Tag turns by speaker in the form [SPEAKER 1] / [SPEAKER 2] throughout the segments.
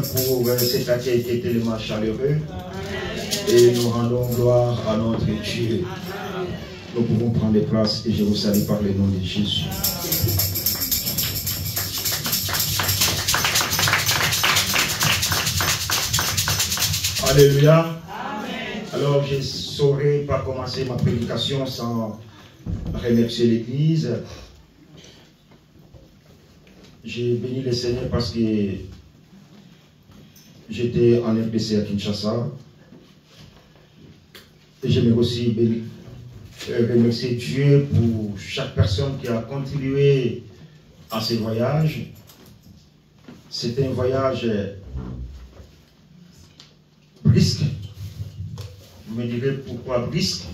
[SPEAKER 1] Seigneur pour cet accueil qui est tellement chaleureux. Et nous rendons gloire à notre Dieu. Nous pouvons prendre place et je vous salue par le nom de Jésus. Alléluia. Amen. Alors je ne saurais pas commencer ma prédication sans remercier l'Église. J'ai béni le Seigneur parce que j'étais en RDC à Kinshasa. Et j'aimerais aussi remercier Dieu pour chaque personne qui a contribué à ce voyage. C'était un voyage brisque. Vous me direz pourquoi brisque?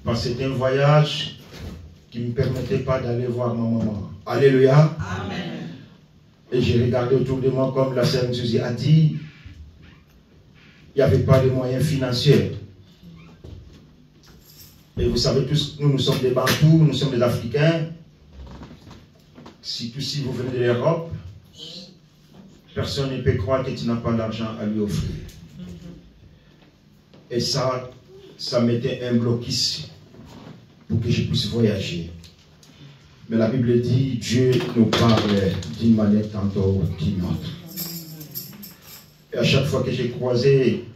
[SPEAKER 1] Parce que c'était un voyage qui ne me permettait pas d'aller voir ma maman. Alléluia. Amen. Et j'ai regardé autour de moi, comme la sœur Suzy a dit, il n'y avait pas de moyens financiers. Et vous savez tous, nous sommes des Bantous, nous sommes des Africains. Si vous venez de l'Europe, personne ne peut croire que tu n'as pas d'argent à lui offrir. Et ça mettait un blocus pour que je puisse voyager. Mais la Bible dit, Dieu nous parle d'une manière tantôt d'une autre. Et à chaque fois que j'ai croisé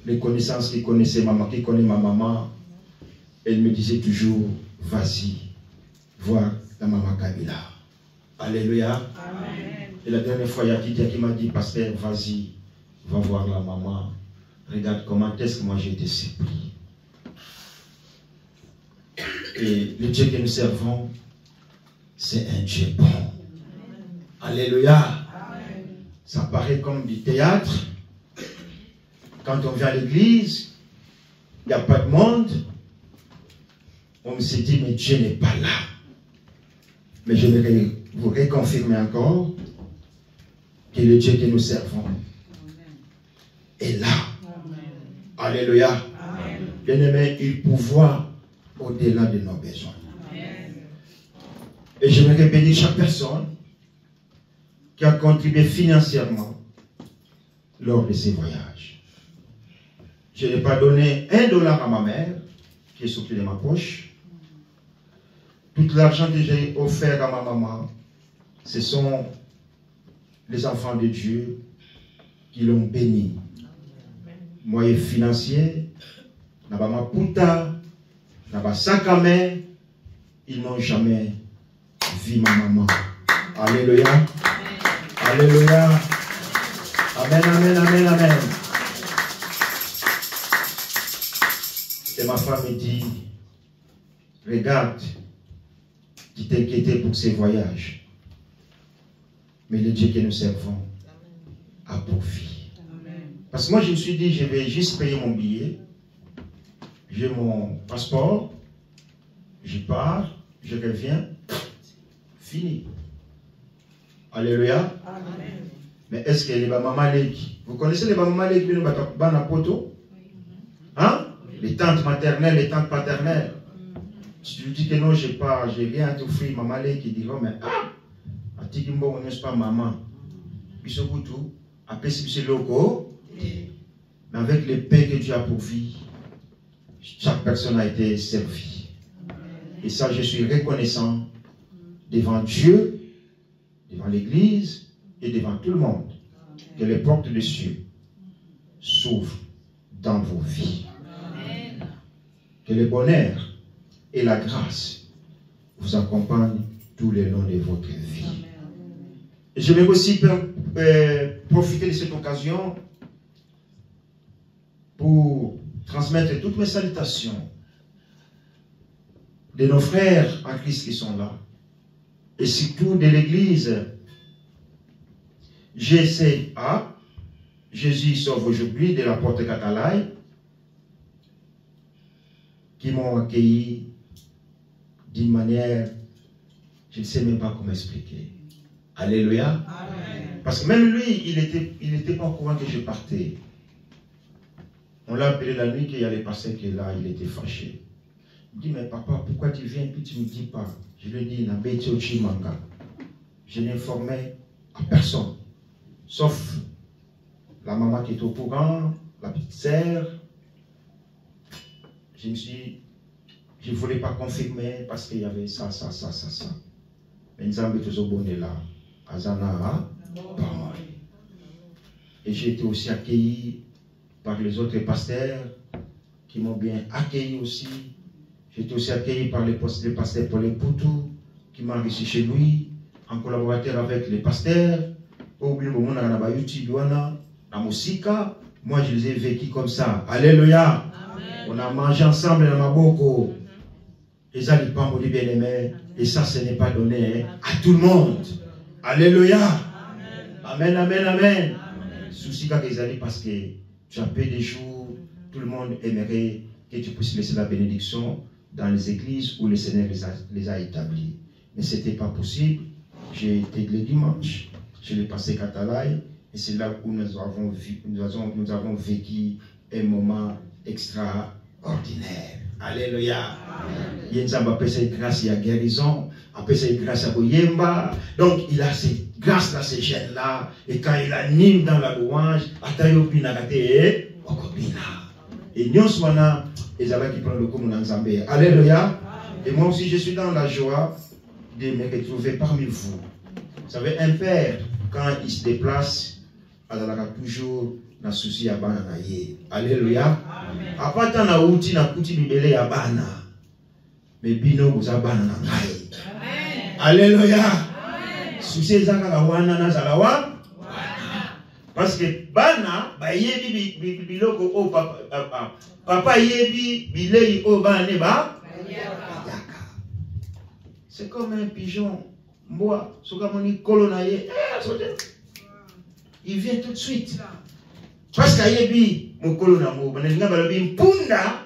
[SPEAKER 1] les connaissances qui connaissaient maman, qui connaît ma maman, elle me disait toujours, vas-y, voir la maman Kabila. Alléluia. Amen. Et la dernière fois, il y a quelqu'un qui m'a dit, pasteur, vas-y, va voir la maman. Regarde comment est-ce que moi j'ai été surpris. Et le Dieu que nous servons, c'est un Dieu bon. Alléluia. Amen. Ça paraît comme du théâtre. Quand on vient à l'église, il n'y a pas de monde. On me s'est dit, mais Dieu n'est pas là. Mais je vais vous reconfirmer encore que le Dieu que nous servons est là. Amen. Alléluia. Bien-aimé, il pourvoit au-delà de nos besoins. Amen. Et je vais bénir chaque personne qui a contribué financièrement lors de ces voyages. Je n'ai pas donné $1 à ma mère, qui est sorti de ma poche. Tout l'argent que j'ai offert à ma maman, ce sont les enfants de Dieu qui l'ont béni. Moyens financiers, n'a pas ma puta, n'a pas sac à main, ils n'ont jamais vu ma maman. Alléluia. Alléluia. Amen, amen, amen, amen. Et ma femme me dit, regarde, tu t'inquiétais pour ces voyages. Mais le Dieu que nous servons a pourvu. Parce que moi, je me suis dit, je vais juste payer mon billet. J'ai mon passeport. Je pars, je reviens. Fini. Alléluia. Amen. Mais est-ce que les mamans leki? Vous connaissez les mamans leki qui nous battent poto? Hein? Les tantes maternelles, les tantes paternelles. Si tu dis que non, j'ai rien à t'offrir, maman qui diront, mais ah, Atikimbo, on n'est pas maman. Bisogoutou, après c'est loco. Mais avec les paix que Dieu a pourvu, chaque personne a été servie. Et ça, je suis reconnaissant devant Dieu, devant l'Église et devant tout le monde, que les portes des cieux s'ouvrent dans vos vies. Que le bonheur et la grâce vous accompagnent tous les longs de votre vie. Et je vais aussi profiter de cette occasion pour transmettre toutes mes salutations de nos frères en Christ qui sont là, et surtout de l'église GCA, Jésus sauve aujourd'hui, de la porte Catalaye, qui m'ont accueilli d'une manière, je ne sais même pas comment expliquer. Alléluia. Amen. Parce que même lui, il était pas au courant que je partais. On l'a appelé la nuit qu'il allait passer, que là, il était fâché. Il me dit, mais papa, pourquoi tu viens, puis tu ne me dis pas? Je lui ai dit, je n'informais à personne. sauf la maman qui est au courant, la petite sœur. Je ne voulais pas confirmer parce qu'il y avait ça. Mais nous avons tous abonnés là, à Zana, et j'ai été aussi accueilli par les autres pasteurs qui m'ont bien accueilli aussi. J'ai été aussi accueilli par les pasteurs Paul et Poutou qui m'ont reçu chez lui, en collaborateur avec les pasteurs. Moi, je les ai vécus comme ça. Alléluia. On a mangé ensemble dans ma boko. Et ça, les pas bien aimé. Et ça, ce n'est pas donné à tout le monde. Alléluia. Amen, amen, amen. Souci quand ils allaient parce que tu as peu de jours, tout le monde aimerait que tu puisses laisser la bénédiction dans les églises où le Seigneur les a établis. Mais ce n'était pas possible. J'ai été le dimanche, je l'ai passé Catalaï, et c'est là où nous avons vécu un moment extraordinaire. Alléluia. Il y a une grâce, il y a guérison, après c'est grâce à Boyemba. Donc il a cette grâce là, ces gènes là, et quand il anime dans la louange, et nous sommes les Arabes qui prennent le coup dans Zambé. Alléluia. Et moi aussi je suis dans la joie de me retrouver parmi vous. Vous savez, un père, quand il se déplace, il a toujours un souci à Bana. Alléluia. Après, tant na outi na kuti bibele ya Bana. Mais bino vous avez Bana. Alléluia. Souci zaka la wana na zalawa. Parce que Bana, ba yebi biloko o papa yebi bilei o Bana ba. C'est comme un pigeon. Moi, il vient tout de suite. Parce qu'ayebi mon colonna mo, punda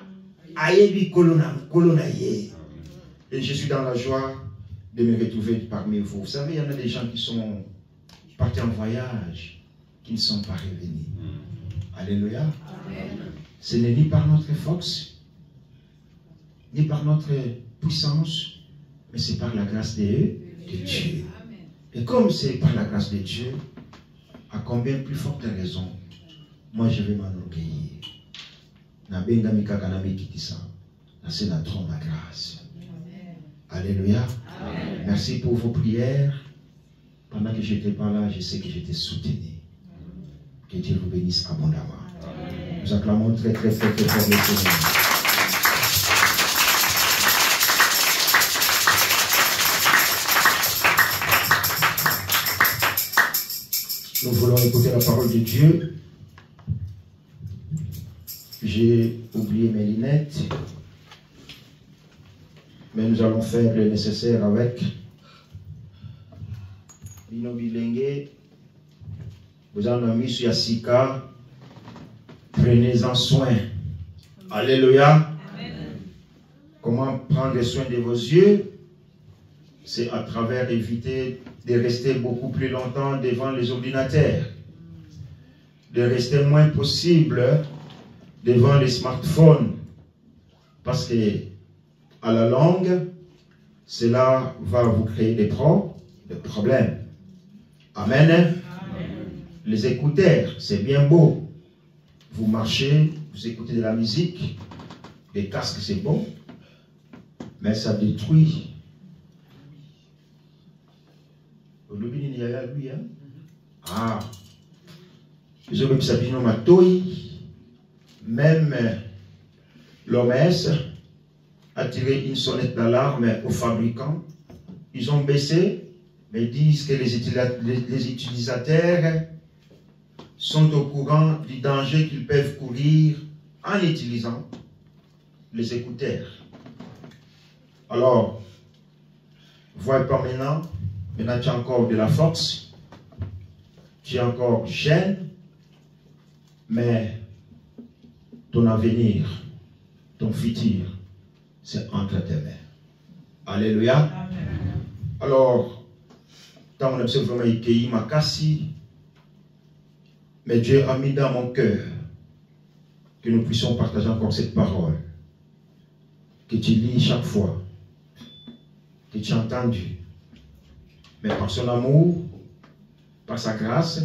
[SPEAKER 1] ayebi colonna ye. Et je suis dans la joie de me retrouver parmi vous. Vous savez, il y en a des gens qui sont partis en voyage, qui ne sont pas revenus. Alléluia. Ce n'est ni par notre force, ni par notre puissance, mais c'est par la grâce de Dieu. Et comme c'est par la grâce de Dieu, à combien plus forte raison, moi je vais m'enorgueillir. C'est la trône de grâce. Alléluia. Amen. Merci pour vos prières. Pendant que je n'étais pas là, je sais que j'étais soutenu. Que Dieu vous bénisse abondamment. Amen. Nous acclamons très très fort le Seigneur. Nous voulons écouter la parole de Dieu. J'ai oublié mes lunettes, mais nous allons faire le nécessaire avec. Bino bilenge, vous en avez mis sur Yassika, prenez-en soin. Alléluia. Amen. Comment prendre soin de vos yeux? C'est à travers éviter de rester beaucoup plus longtemps devant les ordinateurs, de rester moins possible devant les smartphones, parce que à la longue, cela va vous créer des problèmes. Amen. Amen. Les écouteurs, c'est bien beau. Vous marchez, vous écoutez de la musique, les casques, c'est bon, mais ça détruit. Ah, même l'OMS a tiré une sonnette d'alarme aux fabricants. Ils ont baissé, mais disent que les utilisateurs sont au courant du danger qu'ils peuvent courir en utilisant les écouteurs. Alors, voyez pas maintenant tu as encore de la force, tu es encore jeune, mais ton avenir, ton futur, c'est entre tes mains. Alléluia. Amen. Alors, quand on observe vraiment Ikei Makasi, mais Dieu a mis dans mon cœur que nous puissions partager encore cette parole, que tu lis chaque fois, que tu as entendu. Mais par son amour, par sa grâce,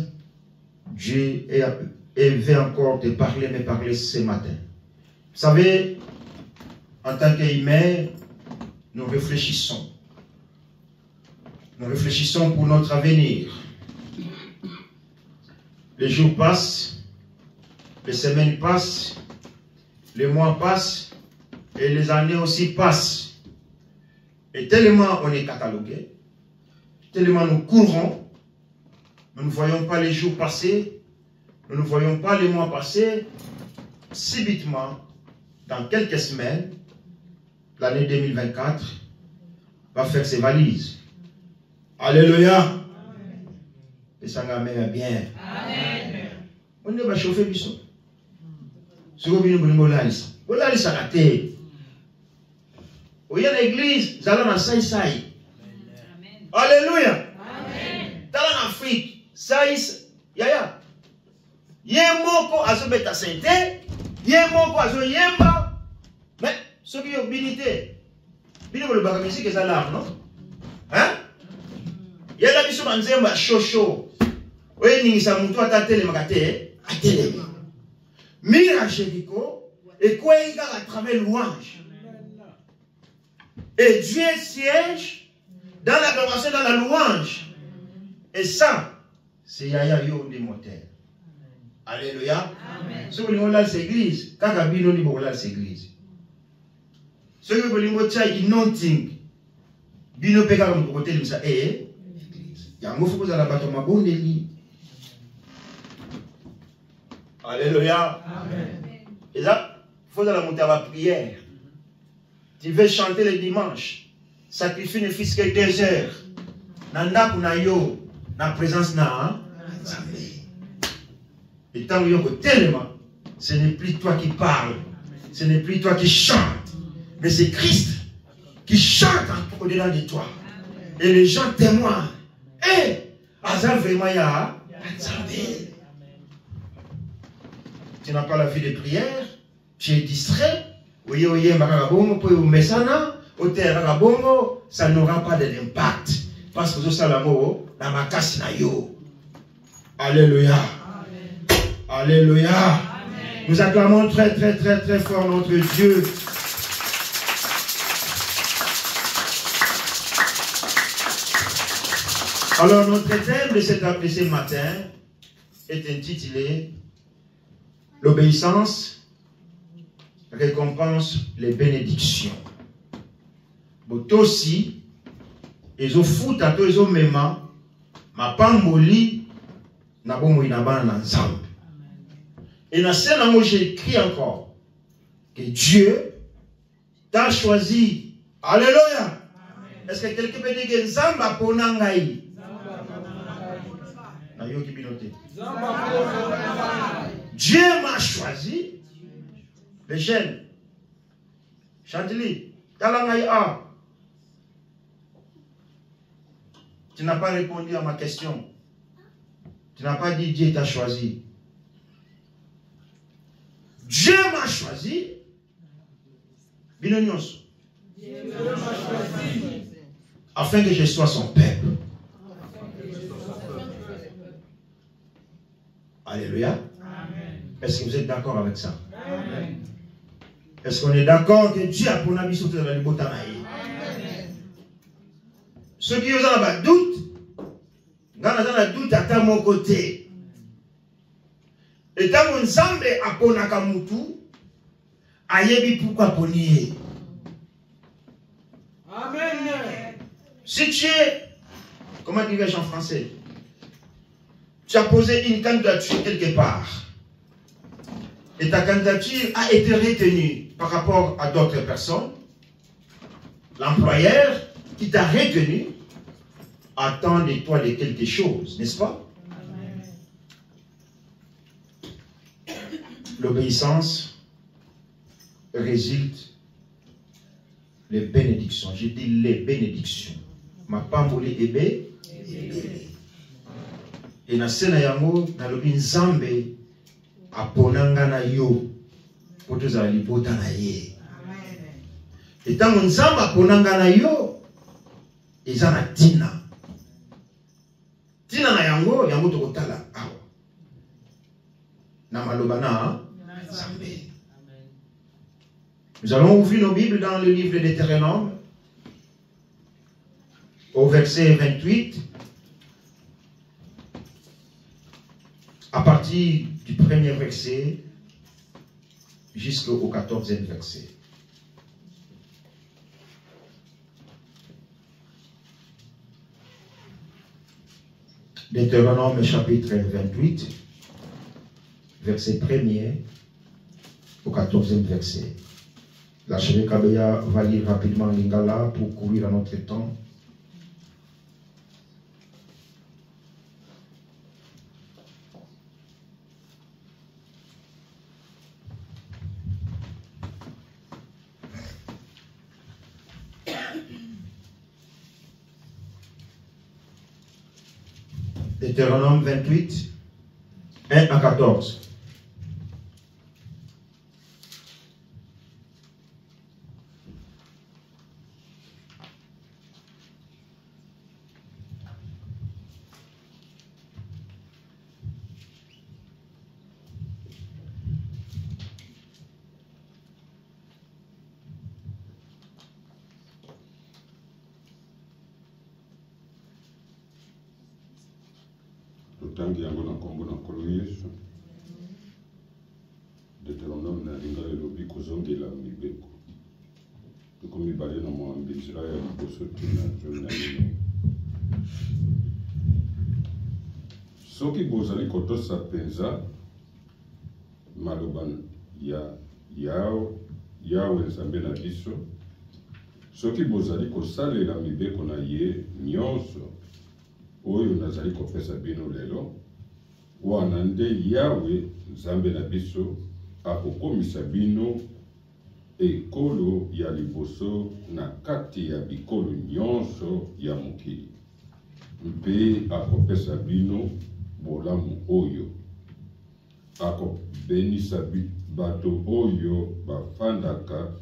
[SPEAKER 1] Dieu veut encore te parler, me parler ce matin. Vous savez, en tant qu'humains, nous réfléchissons. Nous réfléchissons pour notre avenir. Les jours passent, les semaines passent, les mois passent, et les années aussi passent. Et tellement on est catalogué, tellement nous courons, nous ne voyons pas les jours passer, nous ne voyons pas les mois passer. Subitement, dans quelques semaines, l'année 2024 va faire ses valises. Alléluia. Et ça m'amène bien. Amen. On ne va chauffer biso. Ce que vous voulez, vous allez s'arrêter. Vous voyez l'église, vous allez dans Saï. Alléluia. Dans l'Afrique, Saïs, yaya. Yemoko azobeta sainte, yemoko azoyemba. Mais ce qui est habilité, bien le bagage musique est l'art, non? Hein? Yala biso banzemba shosho. Oye ningisa muntu atatele makate, atele. Mira Jéricho et quoi il a à travers louange. Et Dieu siège dans l'adoration, dans la louange. Et ça, c'est Yaya Yo des moteurs. Alléluia. Ce que nous avons cette église, quand nous avons cette église. Ce que nous avons fait, c'est nothing. Bino peka comme côté de ça et il y a un mot faut que ça la batte ma bonne lit. Alléluia. Amen. Et ça, il faut la monter à la prière. Tu veux chanter le dimanche, sacrifier ne fils que 2 heures. Nanda kuna yo na présence na Nzambe. Et tant que tellement, ce n'est plus toi qui parles, ce n'est plus toi qui chantes, mais c'est Christ qui chante au-delà de toi. Et les gens témoignent. Eh, Azal vraiment ya Nzambe. Tu n'as pas la vie de prière, tu es distrait. Ça n'aura pas d'impact. Parce que ça l'amour dans ma casse na yo. Alléluia. Alléluia. Nous acclamons très très très très fort notre Dieu. Alors notre thème de ce matin est intitulé l'obéissance récompense les bénédictions. Mais aussi, ils ont foutu à tous les hommes, ma pamboli, n'a pas mouillé na ensemble. Et dans ce moment, j'ai écrit encore que Dieu t'a choisi. Alléluia. Est-ce que quelqu'un peut dire que Nzamba ponangai? Dieu m'a choisi. Les jeunes, Chantilly, Talangaï A. Tu n'as pas répondu à ma question. Tu n'as pas dit Dieu t'a choisi. Dieu m'a choisi. Binonios. Dieu m'a choisi. Afin que je sois son peuple. Alléluia. Est-ce que vous êtes d'accord avec ça? Amen. Est-ce qu'on est d'accord que Dieu a pour la mission de la libotanaï? Ceux qui ont un doute, quand on a un doute à mon côté, et quand on semble à Ponakamutu, ayebi pourquoi ponier. Amen. Si tu es, comment dirais-je en français? Tu as posé une candidature quelque part. Et ta candidature a été retenue par rapport à d'autres personnes. L'employeur qui t'a retenu attend de toi de quelque chose, n'est-ce pas? L'obéissance résulte les bénédictions. Je dis les bénédictions. Ma pamboli ebe. Et na sena yango na lobi Nzambe aponanga na yo poto za libota na ye. Et tant Nzambe aponanga na yo eza na tina. Tina na yango tokotala awa. na malobana Nzambe. Nous allons ouvrir nos Bibles dans le livre de Deutéronome, au verset 28, à partir du premier verset jusqu'au 14e verset. Deutéronome chapitre 28, verset 1er au 14e verset. La chérie Kabeya va lire rapidement l'Ingala pour courir à notre temps. Deutéronome 28, 1 à 14.
[SPEAKER 2] Tangi yango na kombo na nkolo Yesu. Deutéronome na lingala elobi kozongela mibeko. Tokomibale na mwambi nzela ya liboso tina zoni na lino. Soki bozali kotosa penza maloba ya Yawe Nzambe na biso, soki bozali kosalela mibeko na ye nyonso oyo nazali kopesa bino lelo, wana nde Yawe Nzambe na biso akokomisa bino ekolo ya liboso na kati ya bikolo nyonso ya mokili, mpe akopesa bino bolamu oyo, akobenisa bato oyo bafandaka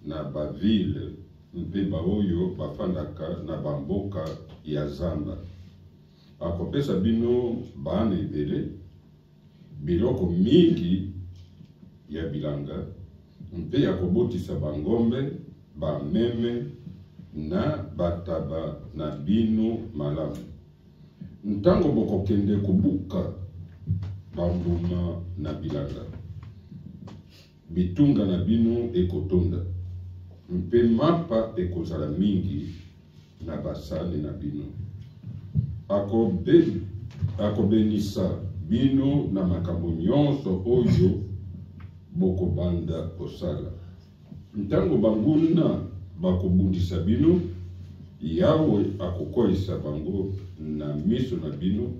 [SPEAKER 2] na bavile mpe baoyo bafandaka na bamboka ya zamba. Akopesa bino bana ebele, biloko mingi ya bilanga, mpe akobotisa bangombe, bameme na bataba na bino malamu. Ntango bokokende kobuka bambuma na bilanga, bitunga na bino ekotonda, mpe mapa ekozala mingi na basani na bino. Akobenisa bino na makambo nyonso oyo bokobanda kosala. Ntango banguna bakobundisa bino, Yawe akokoyisa bango na miso na bino.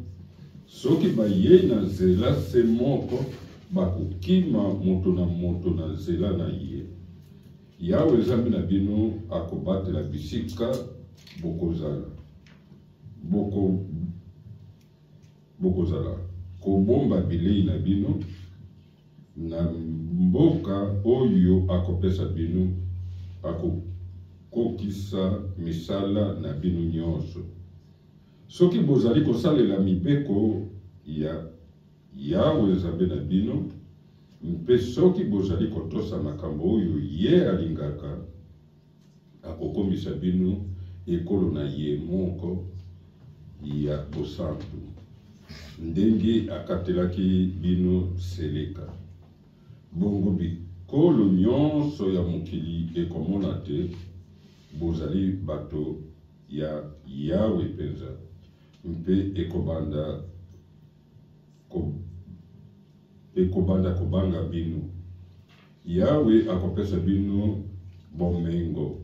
[SPEAKER 2] Soki baye na nzela se moko, bakokima moto na nzela na ye. Yawe Nzambe na bino akobatela bisika bokozala. Bokozala kobomba bilei na bino na mboka oyo akopesa bino, akokokisa misala na bino nyonso. Soki bozali kosalela mibeko ya Yawe Nzambe na bino, mpe soki bozali kotosa makambo oyo ye alingaka, akokomisa bino ekolo na ye moko ya bosantu, ndenge akatelaki bino seleka. Bongo bikolo nyonso ya mokili ekomona te bozali bato ya Yawe penza, mpe ekobanda kobanga bino. Yawe akopesa bino bomengo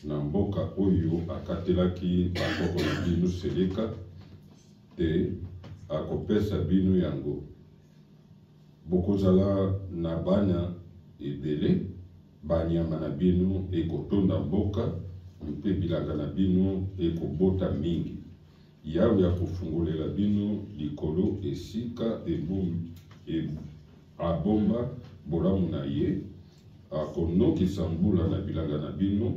[SPEAKER 2] na mboka oyo akatelaki bakoko na bino seleka, te akopesa bino yango. Bokozala na bana ebele, banyama na bino ekotonda mboka, mpe bilanga na bino ekobota mingi. Yawe akofungolela bino likolo esika abomba bolamu na ye, akonokisa mbula na bilanga na bino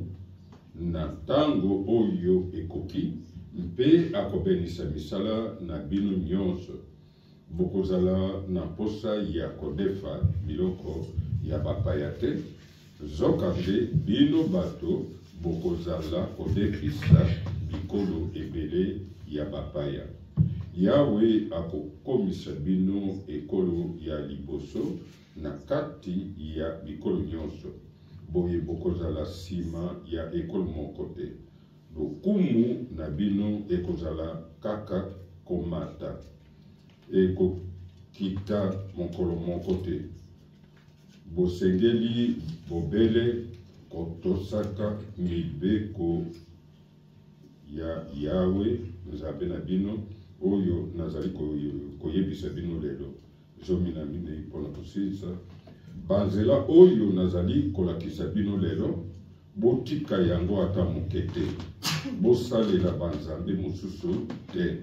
[SPEAKER 2] na tango oyo ekoki, mpe akobenisa misala na bino nyonso. bokozala na posa ya kodefa biloko ya bapaya te, zoka te bino bato bokozala kodefisa bikolo ebele ya bapaya. Yawe akokomisa bino ekolo ya liboso na kati ya bikolo nyonso. Boye bokozala sima ya ekolo moko te. Lokumu na bino ekozala kaka komata. Ekokita mokolo moko te. Bosengeli bobele kotosaka mibeko ya Yawe nzambe na bino oyo nazali koyebisa bino lelo. Zomi na mine mpona kosisa banzela oyo nazali kolakisa bino lelo, botika yango ata moke te, bosalela banzambe mosusu te.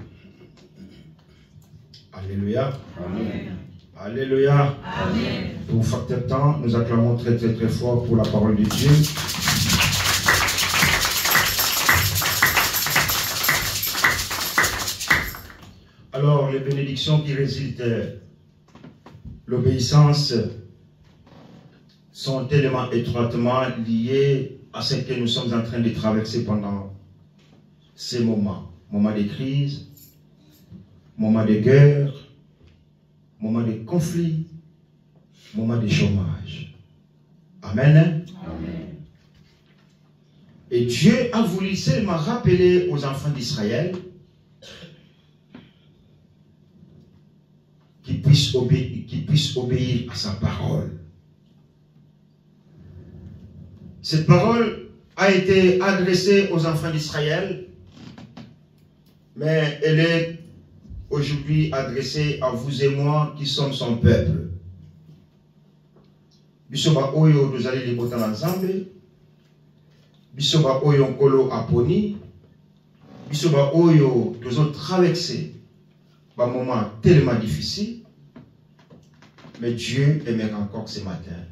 [SPEAKER 1] Alléluia.
[SPEAKER 2] Amen.
[SPEAKER 1] Alléluia.
[SPEAKER 3] Amen.
[SPEAKER 1] Pour facteur temps, nous acclamons très très très fort pour la parole de Dieu. Alors, les bénédictions qui résultent de l'obéissance sont tellement étroitement liées à ce que nous sommes en train de traverser pendant ces moments. Moments de crise, moments de guerre, moments de conflit, moments de chômage. Amen.
[SPEAKER 2] Amen.
[SPEAKER 1] Et Dieu a voulu seulement rappeler aux enfants d'Israël qu'ils puissent obéir à sa parole. Cette parole a été adressée aux enfants d'Israël, mais elle est aujourd'hui adressée à vous et moi qui sommes son peuple. Bisoba oyo dozali libota na Nzambe, bisoba oyo nkolo aponi, bisoba oyo dozo traverser un moment tellement difficile, mais Dieu aimerait encore ce matin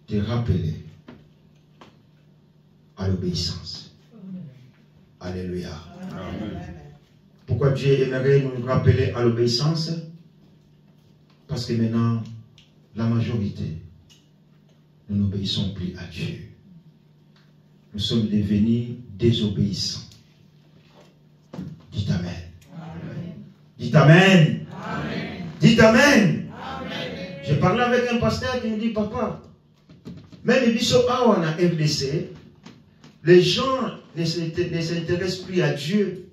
[SPEAKER 1] te rappeler à l'obéissance. Alléluia.
[SPEAKER 2] Amen.
[SPEAKER 1] Pourquoi Dieu aimerait nous rappeler à l'obéissance? Parce que maintenant, la majorité, nous n'obéissons plus à Dieu. Nous sommes devenus désobéissants. Dites Amen.
[SPEAKER 3] Amen.
[SPEAKER 1] Dites Amen.
[SPEAKER 3] Amen.
[SPEAKER 1] Dites Amen.
[SPEAKER 3] Amen.
[SPEAKER 1] J'ai parlé avec un pasteur qui me dit, papa, même les bishops en FDC, les gens ne s'intéressent plus à Dieu.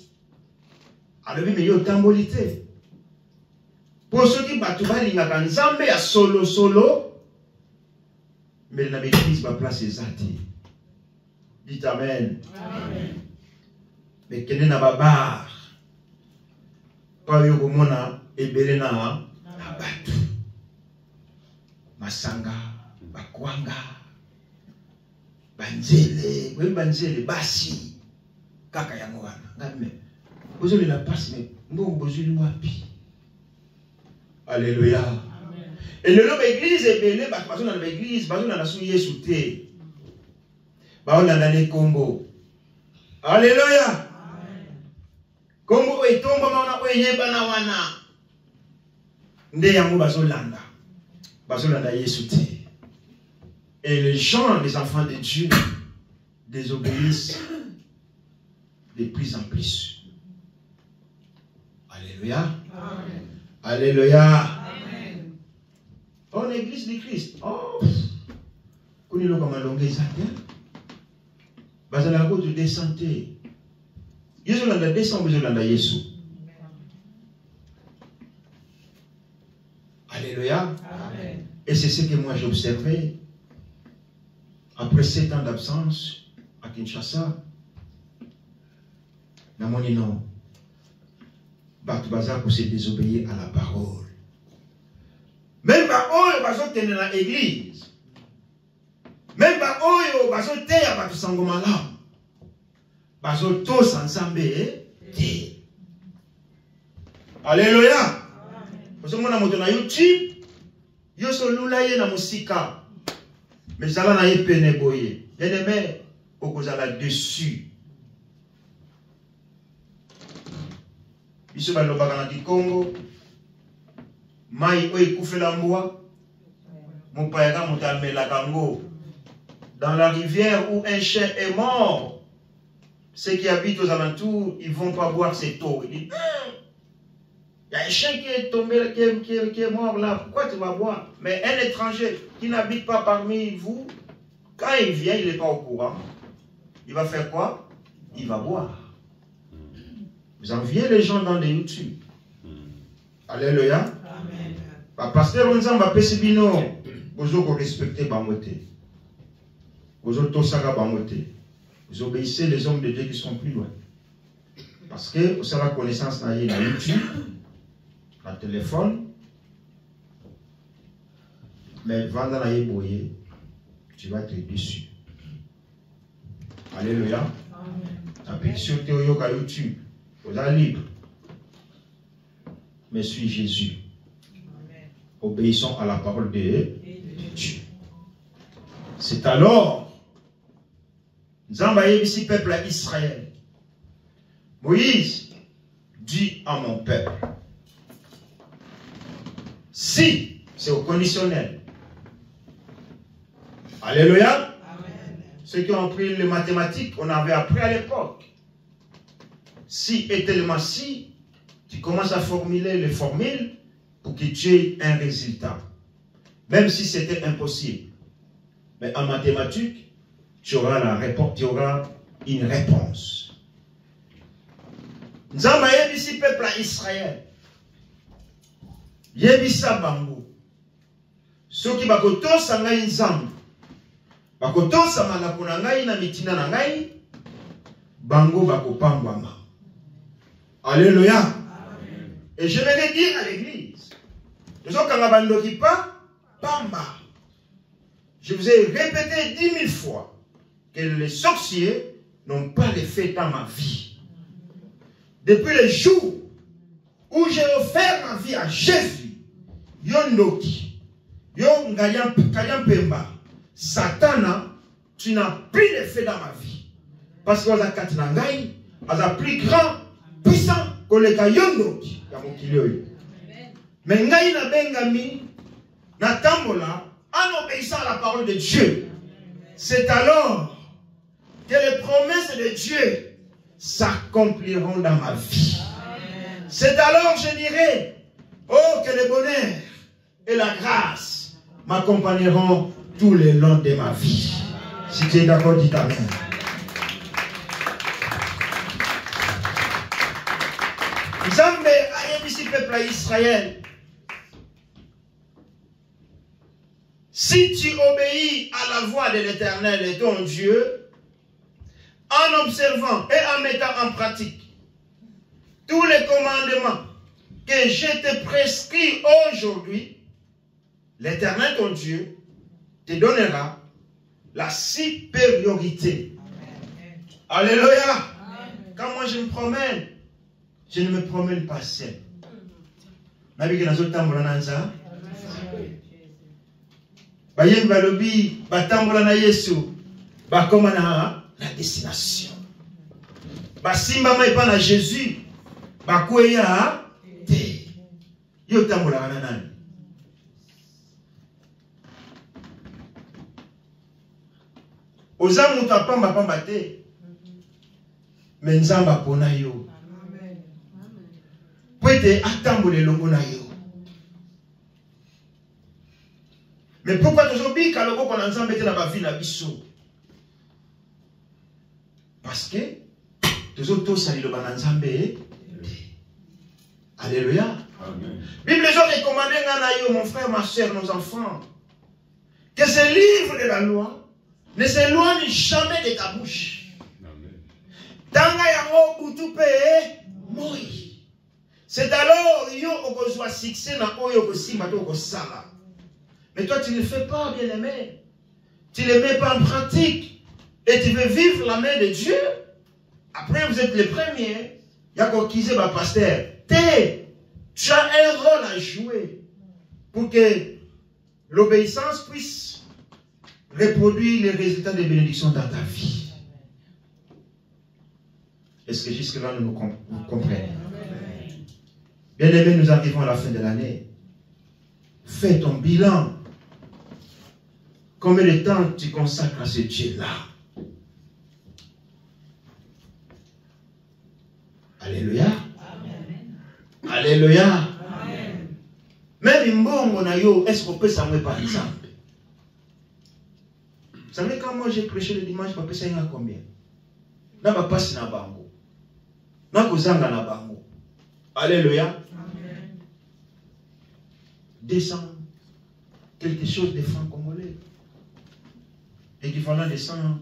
[SPEAKER 1] Alors, mais il y a tambolité. Pour ceux qui battent, il y a Nzambe à solo, mais dans l'église, ma place est zati. Dites Amen.
[SPEAKER 3] Amen.
[SPEAKER 1] Mais quel est la barre? Pas eu au monde et belena abatu. Masanga, bakwanga, banzele, oui banzele, basi, kaka ya mwana. Ngame, vous la passe mais bon vous wapi. Alléluia. Et le nom église est belé, parce qu'on a l'église, parce qu'on a la souillée sous thé. Bah on a dans combo. Alléluia. Combo est tombé, on a oyé banawana. Nde yango bazolanda. Bazolanda Yesu te. Et les gens, les enfants de Dieu, désobéissent de plus en plus. Alléluia.
[SPEAKER 3] Amen.
[SPEAKER 1] Alléluia.
[SPEAKER 3] Amen.
[SPEAKER 1] Oh, l'église du Christ. Oh, connais-le comme un longueur zaten. Bazala la route de santé. Yesu landa descend, Yesu landa Yesu. Alléluia.
[SPEAKER 3] Amen.
[SPEAKER 1] Et c'est ce que moi j'ai observé après 7 ans d'absence à Kinshasa. Dans mon nom, Batu Baza pour se désobéir à la parole. Même pas oyo bazo tenir dans l'église. Même pas oyo bazo teya batu sangomala. Bazo tous ensemble te. Alléluia. Parce que mon moto na YouTube, yo so lula ye na musika. Mais ça na ye pene boye. Bien-aimé, okozala dessus. Biso balobaka na Congo, Mai Oikoufelamboa, mon père Moutamé Lakango, dans la rivière où un chien est mort, ceux qui habitent aux alentours, ils ne vont pas boire cette eau. Il dit, il y a un chien qui est tombé, qui est mort là, pourquoi tu vas boire? Mais un étranger qui n'habite pas parmi vous, quand il vient, il n'est pas au courant. Il va faire quoi? Il va boire. Vous enviez les gens dans les YouTube. Alléluia. Amen. Pasteur Onzamba Pesibino, vous respectez Bamote. Vous obéissez les hommes de Dieu qui sont plus loin. Parce que vous avez la connaissance dans YouTube, dans le téléphone, mais vendant la boyer, tu vas être déçu. Alléluia. La pétition théorique à YouTube, vous êtes libre. Mais suis Jésus. Amen. Obéissons à la parole de Dieu. C'est alors, nous envoyons ici peuple à Israël. Moïse dit à mon peuple, si, c'est au conditionnel. Alléluia. Amen. Ceux qui ont appris les mathématiques, on avait appris à l'époque. Si est tellement si, tu commences à formuler les formules pour que tu aies un résultat. Même si c'était impossible. Mais en mathématiques, tu auras la réponse, tu auras une réponse. Nous avons ici peuple à Israël. Yebisa bango. Ceux qui bakoto sangai nzambe. Bakoto samala kunangai na mitina nangai. Bango bakopambwama. Alléluia. Amen. Et je vais le dire à l'église. Je vous ai répété 10 000 fois que les sorciers n'ont pas l'effet dans ma vie. Depuis le jour où j'ai offert ma vie à Jésus, Yondoki, Yongayam Satana, tu n'as plus d'effet dans ma vie. Parce que Katinangai a plus grand, puissant que les Yondoki. Mais Ngai na Bengami, na Tambola, en obéissant à la parole de Dieu, c'est alors que les promesses de Dieu s'accompliront dans ma vie. C'est alors, je dirai, oh, que le bonheur et la grâce m'accompagneront tout le long de ma vie. Si tu es d'accord, dis Amen. Zambé a ici peuple à Israël. Si tu obéis à la voix de l'Éternel et ton Dieu, en observant et en mettant en pratique tous les commandements que je te prescris aujourd'hui, l'Éternel ton Dieu te donnera la supériorité. Amen. Alléluia. Amen. Quand moi je me promène, je ne me promène pas seul. Bayem balobi batambola na Yesu bakoma na la destination. Basimba mai pa na Jésus bakweya te. Yo tambola na nani? Oza mutu apamba pamba te. Mais nzamba pona yo. Amen. Pwete atambole longo na yo. Mais pourquoi toujours bien quand le qu'on a ensemble dans la vie la biso? Parce que toujours tout ça le bananzambe. Alléluia. Amen. Bible les gens recommandent à mon frère, ma soeur, nos enfants, que ce livre de la loi ne s'éloigne jamais de ta bouche. Tanga yango butupe moi. C'est alors yo okozwa succès na oyo kosimba to kosala. Mais toi, tu ne le fais pas, bien-aimé. Tu ne le mets pas en pratique. Et tu veux vivre la main de Dieu. Après, vous êtes les premiers. Il y a qu'on disait, pasteur, tu as un rôle à jouer pour que l'obéissance puisse reproduire les résultats des bénédictions dans ta vie. Est-ce que jusque-là, nous comprenons? Bien-aimés, nous arrivons à la fin de l'année. Fais ton bilan. Combien de temps tu consacres à ce Dieu-là? Alléluia. Amen. Alléluia. Amen. Même mbongo na yo, est-ce qu'on peut s'en par exemple? Vous savez, quand moi j'ai prêché le dimanche, je peux ça à combien? Na ba passe na bango. Na kozanga na bango. Alléluia. Amen. 200 quelque chose de francs congolais. Équivalent de 100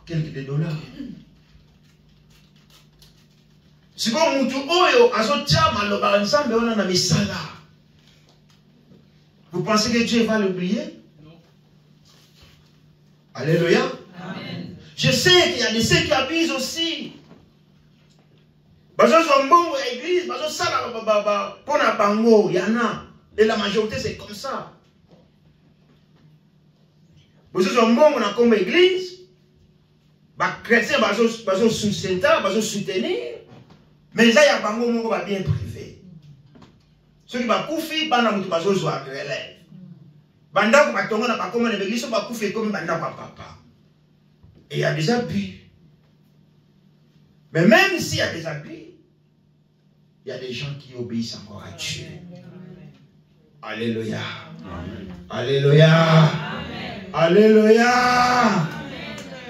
[SPEAKER 1] quelques de dollars. Si vous pensez que Dieu va l'oublier? Non. Alléluia. Amen. Je sais qu'il y a des ceux qui abusent aussi. Il y en a. Et la majorité c'est comme ça. Vous avez un bon comme église. Les chrétiens vont soutenir. Mais il y a un bon bien privé. Ceux qui vont couper, ils vont jouer à l'élève. Banda ko batongo na bakoma na l'église ba koufer comme banda papa. Et il y a des abus. Mais même s'il y a des abus, il y a des gens qui obéissent encore à Dieu. Alléluia. Amen. Alléluia. Amen. Alléluia.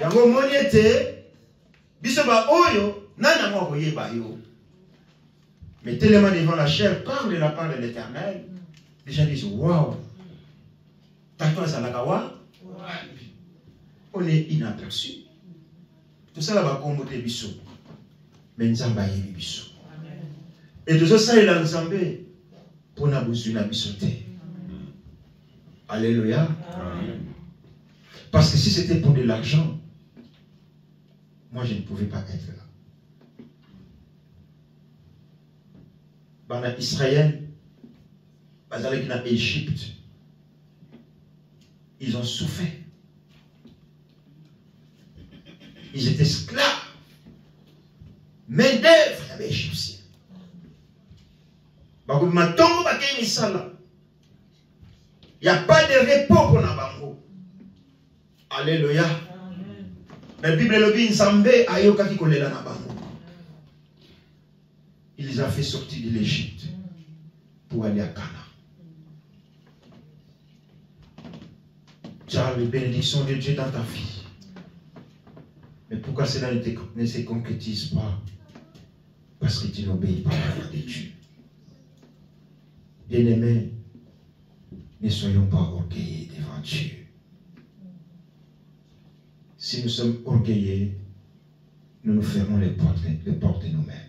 [SPEAKER 1] Yango moniete biso ba oyo nana mo koyeba yo. Mettez les mains devant la chair, parle de la part de l'Éternel. Les gens disent waouh. On est inaperçu. Tout ça va combattre biso. Mais nzamba yebi biso. Et tout ça il a nzambé pour na besoin na bisote. Alléluia. Amen. Parce que si c'était pour de l'argent, moi je ne pouvais pas être là. Dans Israël, dans l'Égypte, ils ont souffert. Ils étaient esclaves. Main d'œuvre, il y avait Égyptiens. Il n'y a pas de repos pour Nabango. Alléluia. La Bible le dit Nzambé ayoka ki kolela na bango. Il les a fait sortir de l'Égypte pour aller à Canaan. Tu as les bénédictions de Dieu dans ta vie. Mais pourquoi cela ne se concrétise pas? Parce que tu n'obéis pas à la voix de Dieu. Bien-aimés, ne soyons pas orgueilleux devant Dieu. Si nous sommes orgueilleux, nous nous fermons les portes de nous-mêmes.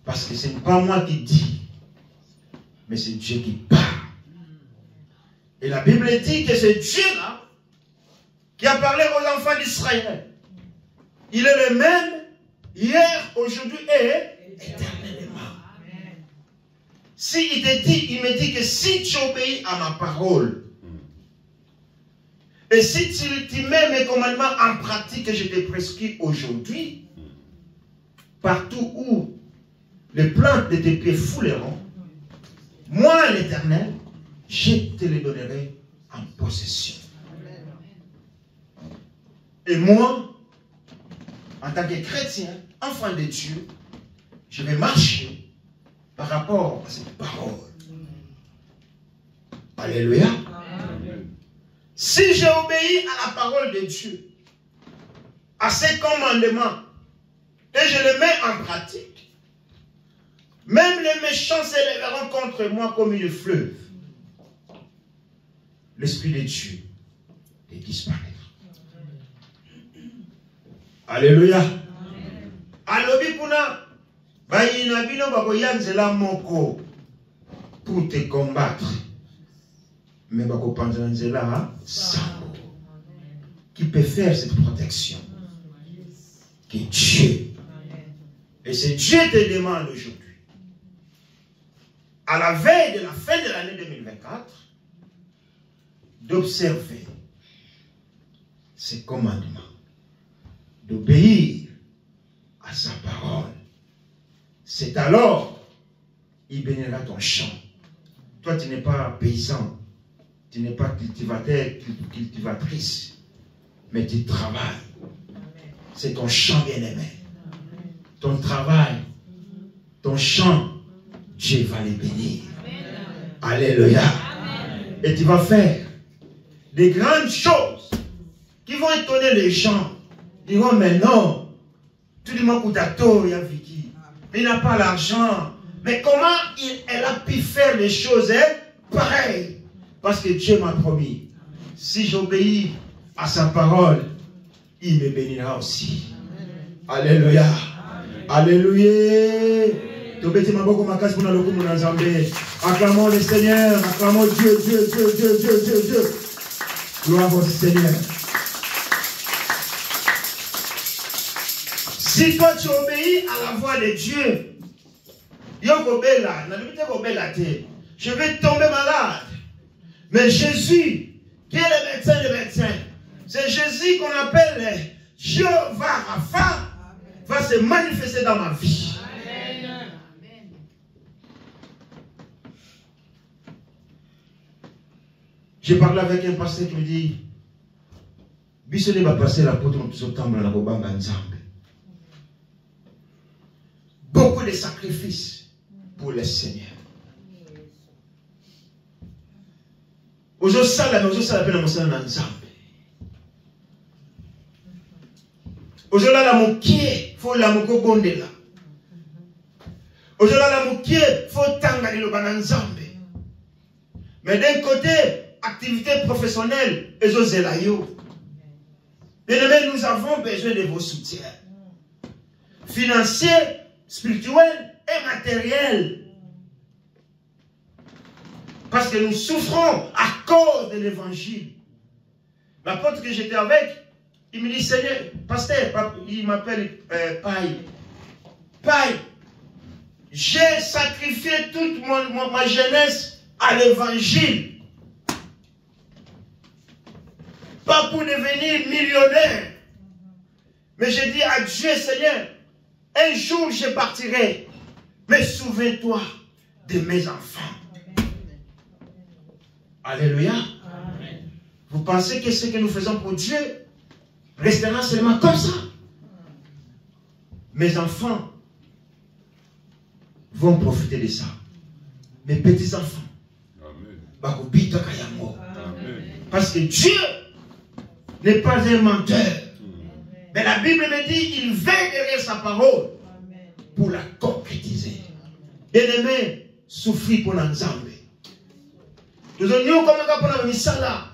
[SPEAKER 1] Parce que ce n'est pas moi qui dis, mais c'est Dieu qui parle. Et la Bible dit que c'est Dieu-là qui a parlé aux enfants d'Israël. Il est le même hier, aujourd'hui et éternellement. Si il te dit, il me dit que si tu obéis à ma parole, et si tu mets mes commandements en pratique que je te prescris aujourd'hui, partout où les plantes de tes pieds fouleront, moi l'Éternel, je te les donnerai en possession. Et moi, en tant que chrétien, enfant de Dieu, je vais marcher par rapport à cette parole. Alléluia. Amen. Si j'ai obéi à la parole de Dieu, à ses commandements, et je les mets en pratique, même les méchants s'élèveront contre moi comme une fleuve. L'Esprit de Dieu est disparaître. Alléluia. Alobi kuna bayina bino bakoyanzela moko pour te combattre. Mais bakopanzela sango. Qui peut faire cette protection? Que Dieu. Et c'est Dieu te demande aujourd'hui, à la veille de la fin de l'année 2024, d'observer ses commandements, d'obéir à sa parole. C'est alors il bénira ton champ Toi, tu n'es pas paysan. Tu n'es pas cultivateur, cultivatrice. Mais tu travailles. C'est ton champ bien-aimé. Ton travail, ton champ, Dieu va les bénir. Alléluia. Et tu vas faire des grandes choses qui vont étonner les gens. Ils diront, mais non, tout le monde il y a Vicky. Il n'a pas l'argent. Mais comment elle a pu faire les choses pareilles? Parce que Dieu m'a promis, si j'obéis à sa parole, il me bénira aussi. Alléluia. Alléluia. Acclamons le Seigneur. Acclamons Dieu, Dieu, Dieu, Dieu, Dieu, Dieu, Dieu. Gloire à votre Seigneur. Si toi tu obéis à la voix de Dieu, je vais tomber malade. Mais Jésus, qui est le médecin des médecins, c'est Jésus qu'on appelle Jéhovah Rapha, va se manifester dans ma vie. Amen. J'ai parlé avec un pasteur qui me dit, Bissone va passer la poudre dans tout ce temps dans la Bobanga Nzambe. Beaucoup de sacrifices pour le Seigneur. Aujourd'hui, ça la peine à mon Nzambe. Aujourd'hui, la moquée, il faut la moquée gondela. Aujourd'hui, la moquée, il faut tangali le bananzambe. Mais d'un côté, activité professionnelle, et Zelayo. Bien-aimés, nous avons besoin de vos soutiens. Financiers, spirituels et matériels. Parce que nous souffrons à cause de l'évangile. L'apôtre que j'étais avec, il me dit, Seigneur, pasteur, il m'appelle Paille. Paille, j'ai sacrifié toute ma jeunesse à l'évangile. Pas pour devenir millionnaire. Mais j'ai dit à Dieu, Seigneur, un jour je partirai. Mais souviens-toi de mes enfants. Alléluia. Amen. Vous pensez que ce que nous faisons pour Dieu restera seulement comme ça? Mes enfants vont profiter de ça. Mes petits-enfants. Parce que Dieu n'est pas un menteur. Mais la Bible me dit, il veille derrière sa parole pour la concrétiser. Bien-aimé, souffrir pour l'ensemble. Nous avons comme un misala.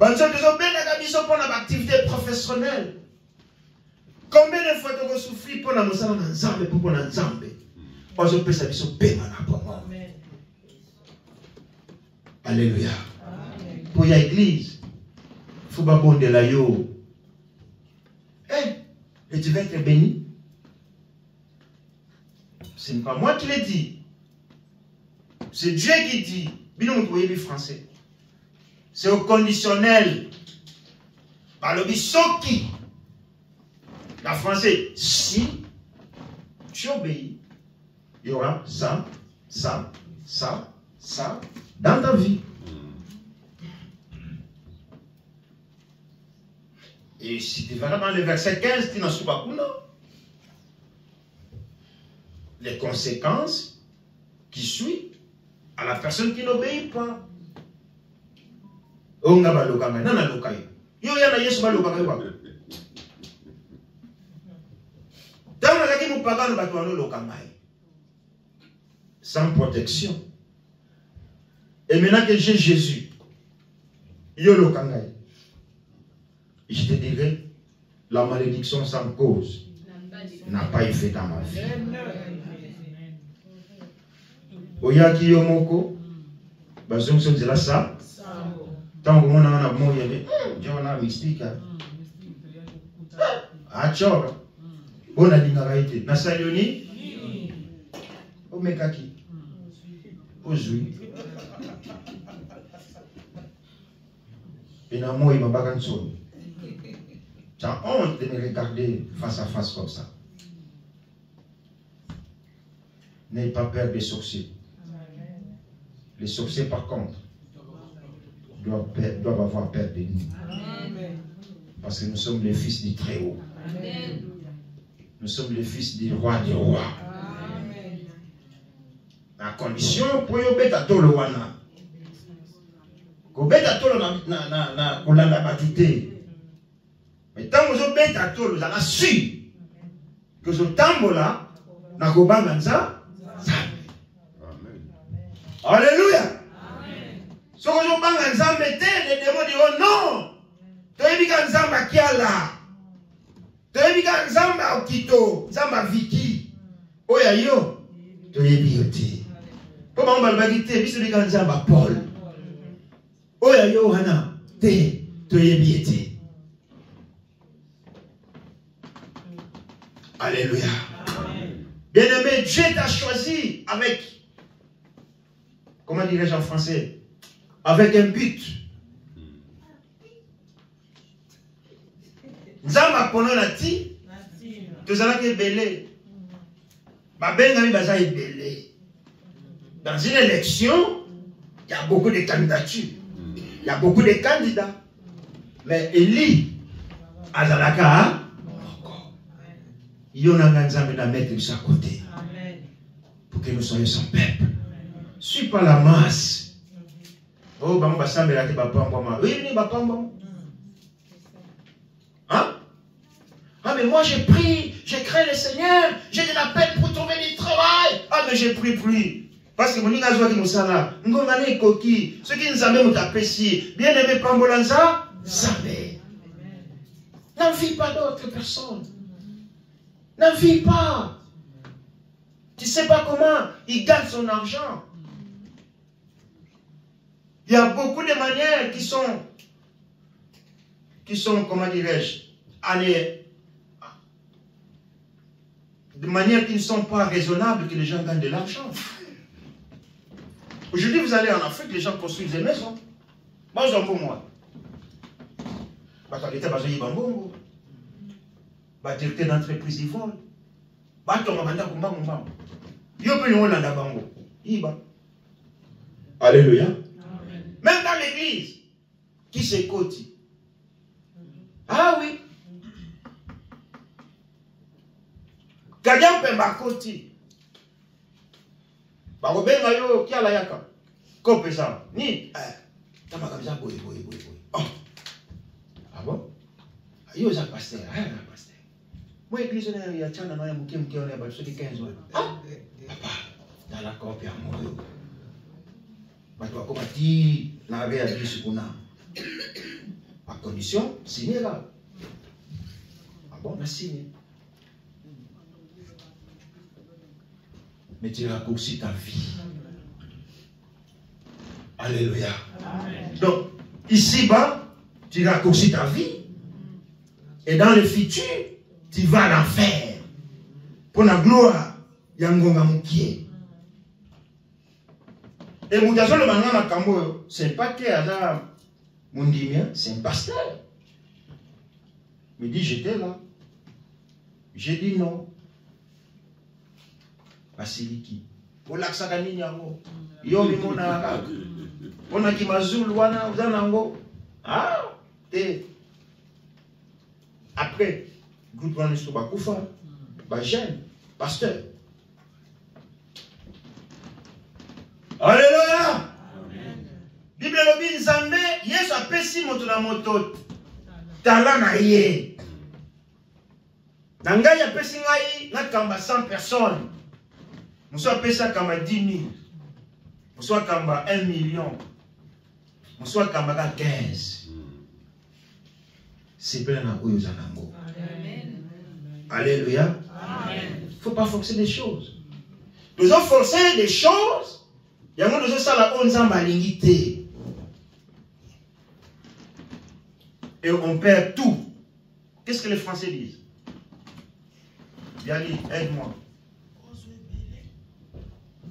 [SPEAKER 1] Nous avons pour l'activité professionnelle. Combien de fois tu as souffert pour l'ensemble pour l'ensemble? Alléluia. Pour l'église, il faut pas de la yo. Et tu vas être béni. Ce n'est pas moi qui l'ai dit. C'est Dieu qui dit. Vous voyez le français. C'est au conditionnel. Par le bisoki. La français, si tu obéis, il y aura ça, ça, ça, ça dans ta vie. Et si tu vas dans le verset 15, tu n'en sais pas où, non. Les conséquences qui suivent à la personne qui n'obéit pas. Sans protection. Et maintenant que j'ai Jésus, je te dirai, la malédiction sans cause n'a pas effet dans ma vie. Oyaki yomoko, bazong son zela ça. Tant que on a mon yéné, on a mystique. Achor, on a dit n'arrêté. Nasalioni, o mekaki, ozui. Et n'a moi il m'a pas ganson. Tu as honte de me regarder face à face comme ça. N'ayez pas peur des sorciers. Les sorciers, par contre, doivent avoir peur de nous.
[SPEAKER 3] Amen.
[SPEAKER 1] Parce que nous sommes les fils du Très-Haut.
[SPEAKER 3] Amen.
[SPEAKER 1] Nous sommes les fils du roi des rois.
[SPEAKER 3] Amen.
[SPEAKER 1] La condition pour y obéir tolo wana. Kobeta tolo na kolanda batute. Mais tant que vous obéir tolo, vous avez su que ce tambola na kobanga nza.
[SPEAKER 2] Amen.
[SPEAKER 1] Alléluia. Ce que vous banga nza mette les démons disent oh non. Toyebika nzamba kiala. Toyebika nzamba okito, nzamba viki. Oya yo. Toyebi yote. Comment on va le dire, biso bika nzamba Paul. Oya yo hana te toyebi yote. Alléluia. Bien-aimé, Dieu t'a choisi avec, comment dirais-je en français, avec un but. Nzamba pono na ti, tozalaki belé. Babengami baza belé. Dans une élection, il y a beaucoup de candidatures. Il y a beaucoup de candidats. Mais Élie, azalaka, il y a un Nzambe à mettre de sa côté. Pour que nous soyons son peuple. Suis pas la masse. Oh, bah, on va s'en mêler papa. Oui, papa. Hein? Ah, mais moi j'ai pris, j'ai créé le Seigneur, j'ai de la peine pour trouver du travail. Ah, mais j'ai pris plus. Parce que mon ingazwa qui moussala, ngongane koki, ceux qui nous amènent apprécier, bien aimé Pambolanza, jamais. N'envie pas d'autres personnes. N'envie pas. Tu ne sais pas comment il gagne son argent. Il y a beaucoup de manières qui sont, comment dirais-je, de manières qui ne sont pas raisonnables que les gens gagnent de l'argent. Aujourd'hui, vous allez en Afrique, les gens construisent des maisons. Moi, j'en veux moi. Directeur d'entreprise, ils volent. Alléluia. Même dans l'église, qui s'écoute. Ah oui. Quelqu'un peut m'accoter. Barobenga yo qui a la yaka. Comme ça. Ni. Tamakabisa boy. Oh. Ah bon? Yo ça pasteur. Ah pasteur. Moi église il y a tchana na muke on est ceux qui 15 ans. Ah. Papa, dans la copie à moi. Bato akomati na ave ya biso kuna. À condition signer là. Ah bon, on a signé. Mais tu raccourcis ta vie. Alléluia. Amen. Donc, ici-bas, tu raccourcis ta vie. Et dans le futur, tu vas à l'enfer. Pour la gloire, il y a un gonga moukier. Et Moutazo le Mangama Kambo, c'est pas que Adam Mundimien, c'est un pasteur. Il me dit, j'étais là. J'ai dit non. Basiliki. Olaksaka nini yango. Yo mimona. Ona kimazulu wana uzanango. Ah, te. Après, good one is to bakufa. Ba jeune, pasteur. Alléluia. Bible lobi nzambe Yesu apesi moto na moto. Tala na ye. Na ngai apesi ngai na kamba 100 personnes. Moussa pesa kamba 10 000. Moussa kamba 1 million. Moussa kamba 15. C'est bien na oyo zanango. Amen. Alléluia. Amen. Il ne faut pas forcer des choses. Nous devons forcer des choses. Il y a un ça la onzamba lingité. Et on perd tout. Qu'est-ce que les Français disent? Yali, aide-moi.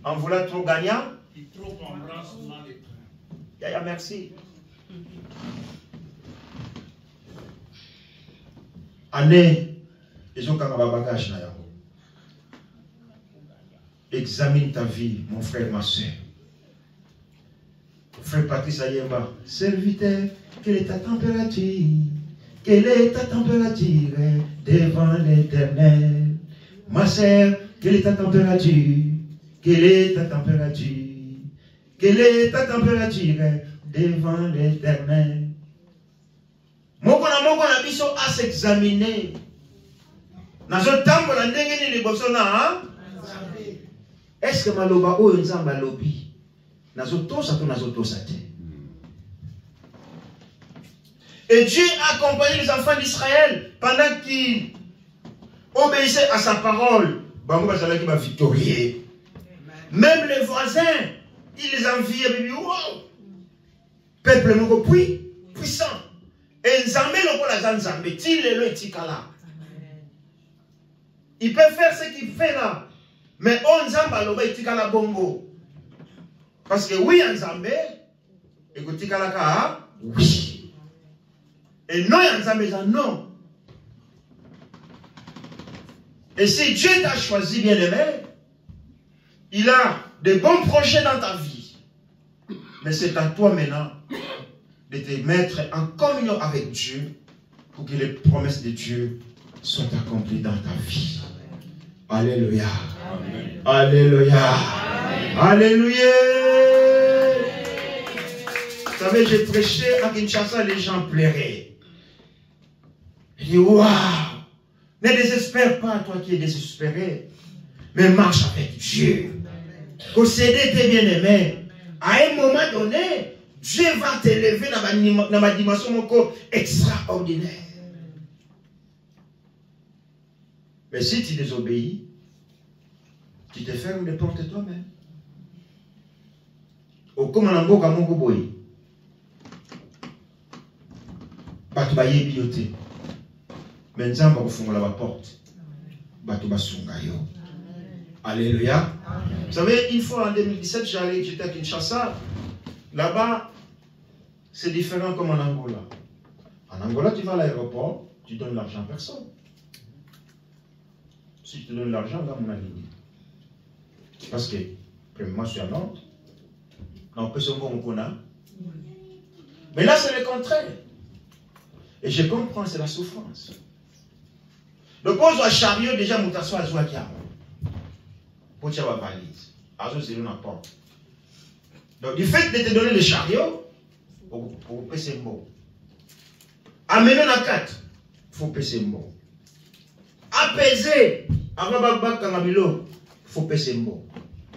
[SPEAKER 1] En voulant trop gagnant, il trop embrasse mal les trains. Yaya, merci. Année, ils ont quand même un bagage. Examine ta vie, mon frère, ma soeur. Frère Patrice Ayemba, serviteur, quelle est ta température? Quelle est ta température devant l'Éternel? Ma sœur, quelle est ta température? Quelle est ta température? Quelle est ta température devant l'Éternel? Moko na biso à s'examiner. Nazo tambola ndenge ni liboso na est-ce que maloba oyo nzamba lobi nazo tosa to nazo tosa te? Et Dieu a accompagné les enfants d'Israël pendant qu'ils obéissaient à sa parole. Bango bazalaki ba victorieux. Même les voisins, ils les enviaient. Wow! Peuple moko puissant. Et Nzambe lokola Nzambe, ti lelo etikala. Il peut faire ce qu'il fait là. Mais on Nzamba loba etikala bongo. Parce que oui, Nzambe, et que etikala ka oui. Et non, Nzambe non. Et si Dieu t'a choisi, bien-aimé, il a de bons projets dans ta vie. Mais c'est à toi maintenant de te mettre en communion avec Dieu pour que les promesses de Dieu soient accomplies dans ta vie. Alléluia. Amen. Alléluia. Amen. Alléluia. Vous savez, j'ai prêché à Kinshasa, les gens pleuraient. Il dit, waouh, ne désespère pas, toi qui es désespéré, mais marche avec Dieu. Posséder tes bien-aimés. À un moment donné, Dieu va t'élever dans ma dimension mon corps extraordinaire. Mais si tu désobéis, tu te fermes les portes toi-même. Au commandant Kamoko Boy, Batu baye bioté. Mais nous avons la porte. Batu basungayo. Alléluia. Vous savez, une fois en 2017, j'étais à Kinshasa. Là-bas, c'est différent comme en Angola. En Angola, tu vas à l'aéroport, tu donnes l'argent à personne. Si tu te donnes l'argent, là, mon ami. Parce que, premièrement, je suis à Nantes. On peut se voir au a. Mais là, c'est le contraire. Et je comprends, c'est la souffrance. Le pose à chariot, déjà, mon tasso a joué à Kiam. Pour tu avoir valise. Alors, c'est une porte. Donc, du fait de te donner le chariot, pour passer le mot. Amener la 4, il faut passer le mot. Apaiser, avant Babak Kamabilo, il faut passer le mot.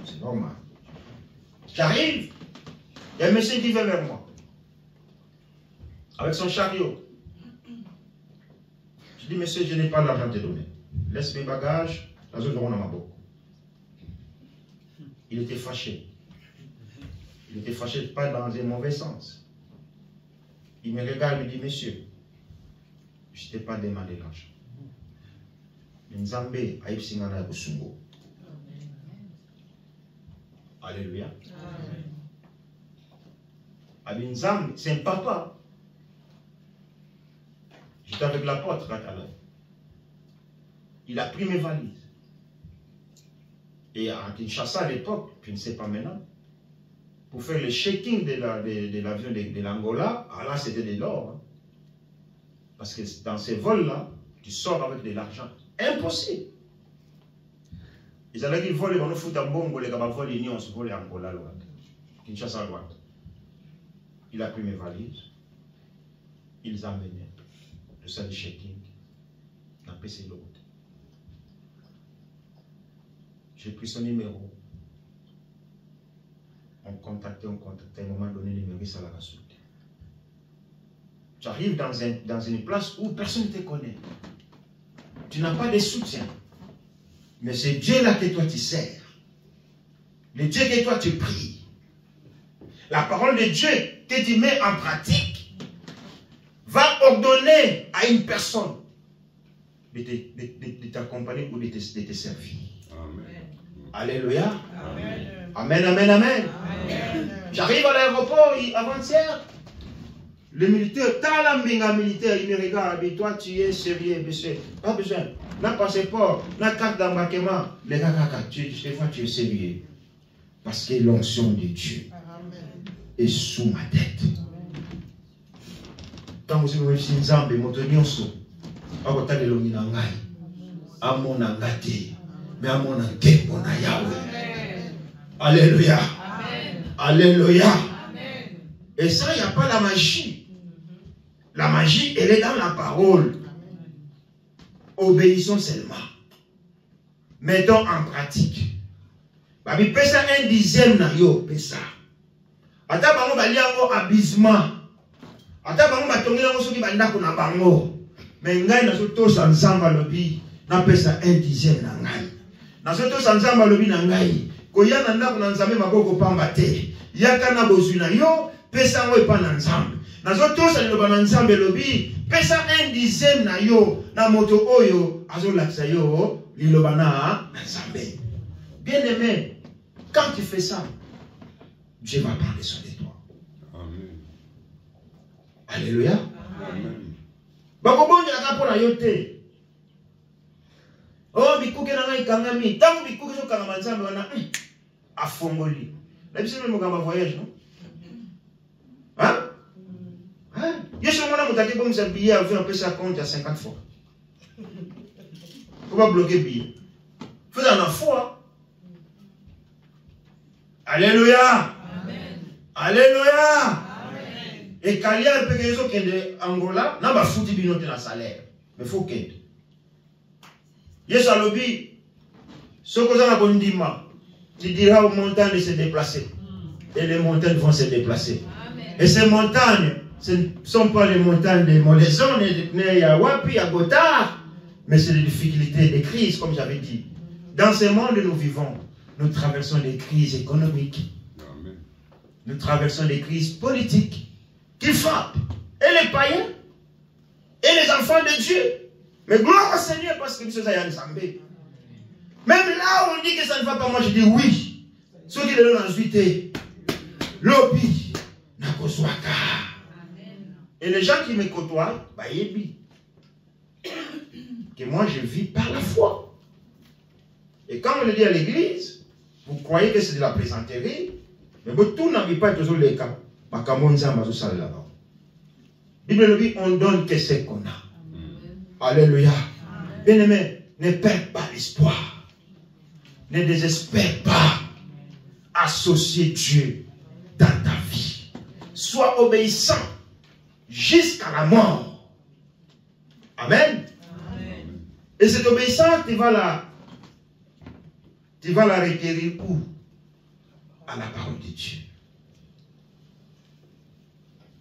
[SPEAKER 1] C'est normal. J'arrive, il y a un monsieur qui vient vers moi. Avec son chariot. Je dis, monsieur, je n'ai pas l'argent à te donner. Laisse mes bagages, la zone de Ronamabo. Il était fâché. Il était fâché, pas dans un mauvais sens. Il me regarde et me dit, monsieur, je ne t'ai pas demandé l'argent. Nzambe aïb singana kusungo. Alléluia. Amen. Nzambe, c'est un papa. J'étais avec l'apôtre Rakala. Il a pris mes valises. Et à Kinshasa à l'époque, je ne sais pas maintenant, pour faire le shaking de l'avion de l'Angola, là c'était de l'or. Hein. Parce que dans ces vols-là, tu sors avec de l'argent. Impossible. Ils allaient dire voler dans le foot à Bongo, les gars volent l'Union, se voler Angola, Kinshasa à droite. Il a pris mes valises, il les a emmenés. Le salle de shaking, on a passé l'autre. J'ai pris son numéro. On contactait, à un moment donné, le numéro, ça l'a consulté. Tu arrives dans une place où personne ne te connaît. Tu n'as pas de soutien. Mais c'est Dieu là que toi tu sers. Le Dieu que toi tu pries. La parole de Dieu que tu mets en pratique va ordonner à une personne de t'accompagner ou de te servir. Amen. Alléluia. Amen. Amen, amen, amen. J'arrive à l'aéroport avant-hier. Le militaire, t'as la militaire, il me regarde, et toi tu es sérieux, monsieur. Pas besoin. N'a passeport, n'a carte d'embarquement. Les gars, des fois tu es sérieux. Parce que l'onction de Dieu. est sous ma tête. Quand vous avez dit Nzambe, motonionso, akotale longi na ngai, amona ngate, mais amona nkembo na Yahweh. Alléluia. Alléluia. Et ça, il n'y a pas la magie. La magie, elle est dans la parole. Obéissons seulement. Mettons en pratique. Babi pesa un dixième na yo pesa. Ata bango bali yango abisement. Ata bango batongi yango soki bandako na bango. Mais ngai na so tosa nzamba lobi na pesa un dixième na ngai. Na so tosa nzamba lobi na ngai. Koya na ndako na nzambe maboko pamba te. Yaka na bozwi na yo pesa ngo epa na nzambe. Na so tosa liloba na nzambe lobi pesa un dixième na yo na moto oyo azolakisa yo liloba na nzambe. Bien aimé, quand tu fais ça, Dieu va prendre soin de toi.
[SPEAKER 2] Amen.
[SPEAKER 1] Alléluia.
[SPEAKER 2] Amen.
[SPEAKER 1] Bakobonja na kapona yote. Oh, bikuke na ngai kangami. Tangu bikuke so kangama nzambe wana afongoli. La biso même kamba voyage, non? Hein? Hein? Yesu mwana mutaki bo msabiye avu un peu ça compte à 50 fois. Faut pas bloquer billet. Faisant la foi. Alléluia.
[SPEAKER 3] Amen.
[SPEAKER 1] Alléluia.
[SPEAKER 3] Amen.
[SPEAKER 1] Et quand il y a un peu de gens qui sont Angola, n'a pas foutu binote dans salaire. Mais il faut qu'il Yes à l'obi. Ce que ça a bondima. Tu diras aux montagnes de se déplacer. Et les montagnes vont se déplacer.
[SPEAKER 3] Amen.
[SPEAKER 1] Et ces montagnes, ce ne sont pas les montagnes de Molaison, ni à Wapi, à Gotha, mais c'est des difficultés, des crises, comme j'avais dit. Dans ce monde où nous vivons, nous traversons des crises économiques.
[SPEAKER 2] Amen.
[SPEAKER 1] Nous traversons des crises politiques qui frappent et les païens et les enfants de Dieu. Mais gloire au Seigneur parce que nous sommes à Nzambé. Même là où on dit que ça ne va pas, moi je dis oui. Ceux qui le donnent ensuite, lobby, nakoswaka. Et les gens qui me côtoient, bah yebi. Que moi je vis par la foi. Et quand on le dit à l'église, vous croyez que c'est de la plaisanterie, mais tout n'a pas toujours les cas. Bible nous dit, on donne que ce qu'on a. Alléluia. Bien-aimé, ne perds pas l'espoir. Ne désespère pas. Associer Dieu dans ta vie. Sois obéissant jusqu'à la mort. Amen.
[SPEAKER 3] Amen.
[SPEAKER 1] Et cette obéissance, tu vas la requérir où? À la parole de Dieu.